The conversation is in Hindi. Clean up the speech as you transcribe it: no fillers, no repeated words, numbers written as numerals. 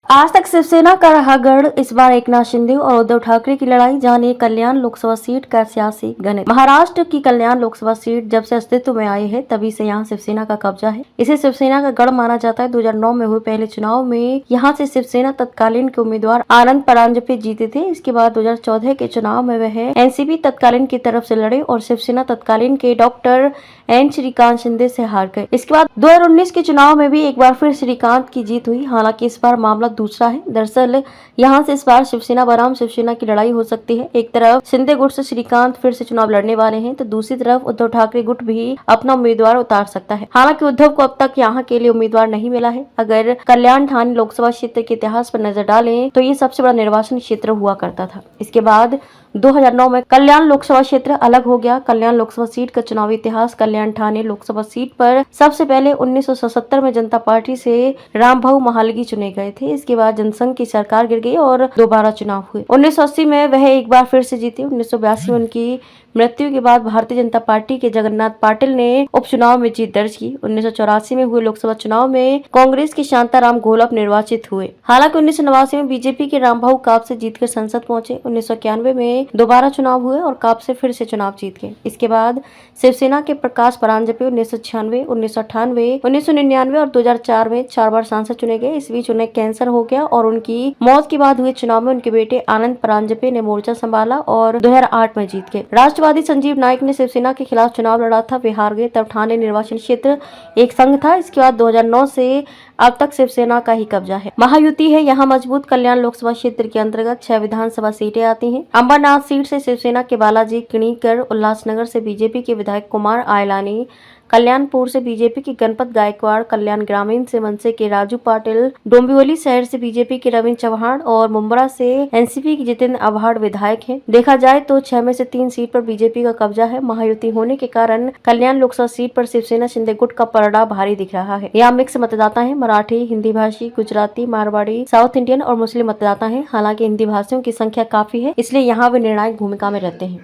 आज तक शिवसेना का रहा गढ़, इस बार एकनाथ शिंदे और उद्धव ठाकरे की लड़ाई। जानिए कल्याण लोकसभा सीट का सियासी गणित। महाराष्ट्र की कल्याण लोकसभा सीट जब से अस्तित्व में आई है तभी से यहाँ शिवसेना का कब्जा है। इसे शिवसेना का गढ़ माना जाता है। 2009 में हुए पहले चुनाव में यहाँ से शिवसेना तत्कालीन के उम्मीदवार आनंद परांजपे जीते थे। इसके बाद 2014 के चुनाव में वह एनसीपी तत्कालीन की तरफ से लड़े और शिवसेना तत्कालीन के डॉक्टर एन श्रीकांत शिंदे से हार गए। इसके बाद 2019 के चुनाव में भी एक बार फिर श्रीकांत की जीत हुई। हालांकि इस बार मामला दूसरा है। दरअसल यहाँ से इस बार शिवसेना बनाम शिवसेना की लड़ाई हो सकती है। एक तरफ शिंदे गुट से श्रीकांत फिर से चुनाव लड़ने वाले हैं, तो दूसरी तरफ उद्धव ठाकरे गुट भी अपना उम्मीदवार उतार सकता है। हालांकि उद्धव को अब तक यहाँ के लिए उम्मीदवार नहीं मिला है। अगर कल्याण ठाणे लोकसभा क्षेत्र के इतिहास पर नजर डालें तो ये सबसे बड़ा निर्वाचन क्षेत्र हुआ करता था। इसके बाद 2009 में कल्याण लोकसभा क्षेत्र अलग हो गया। कल्याण लोकसभा सीट का चुनावी इतिहास। कल्याण ठाणे लोकसभा सीट पर सबसे पहले 1977 में जनता पार्टी से रामभाऊ महालगी चुने गए थे। इसके बाद जनसंघ की सरकार गिर गई और दोबारा चुनाव हुए। 1980 में वह एक बार फिर से जीते। 1982 में उनकी मृत्यु के बाद भारतीय जनता पार्टी के जगन्नाथ पाटिल ने उपचुनाव में जीत दर्ज की। 1984 में हुए लोकसभा चुनाव में कांग्रेस के शांताराम घोलप निर्वाचित हुए। हालांकि 1989 में बीजेपी के रामभाऊ काप से जीतकर संसद पहुंचे। 1991 में दोबारा चुनाव हुए और काप से फिर से चुनाव जीत गए। इसके बाद शिवसेना के प्रकाश परांजपे 1996, 1998, 1999 और 2004 में 4 बार सांसद चुने गए। इस बीच उन्हें कैंसर हो गया और उनकी मौत के बाद हुए चुनाव में उनके बेटे आनंद परांजपे ने मोर्चा संभाला और 2008 में जीत गए। राष्ट्रवादी संजीव नायक ने शिवसेना के खिलाफ चुनाव लड़ा था, वे हार गए। तब ठाणे निर्वाचन क्षेत्र एक संघ था। इसके बाद 2009 से अब तक शिवसेना का ही कब्जा है। महायुति है यहाँ मजबूत। कल्याण लोकसभा क्षेत्र के अंतर्गत 6 विधानसभा सीटें आती हैं। अंबरनाथ सीट से शिवसेना के बालाजी किणीकर, उल्लासनगर से बीजेपी के विधायक कुमार आयलानी, कल्याणपुर से बीजेपी के गणपत गायकवाड़, कल्याण ग्रामीण से मनसे के राजू पाटिल, डोंबिवली शहर से बीजेपी के रविंद्र चौहान और मुंब्रा से एनसीपी के जितेंद्र आव्हाड विधायक हैं। देखा जाए तो 6 में से 3 सीट पर बीजेपी का कब्जा है। महायुति होने के कारण कल्याण लोकसभा सीट पर शिवसेना शिंदे गुट का पलड़ा भारी दिख रहा है। यहाँ मिक्स मतदाता है। मराठी, हिंदी भाषी, गुजराती, मारवाड़ी, साउथ इंडियन और मुस्लिम मतदाता है। हालांकि हिंदी भाषियों की संख्या काफी है, इसलिए यहाँ वे निर्णायक भूमिका में रहते हैं।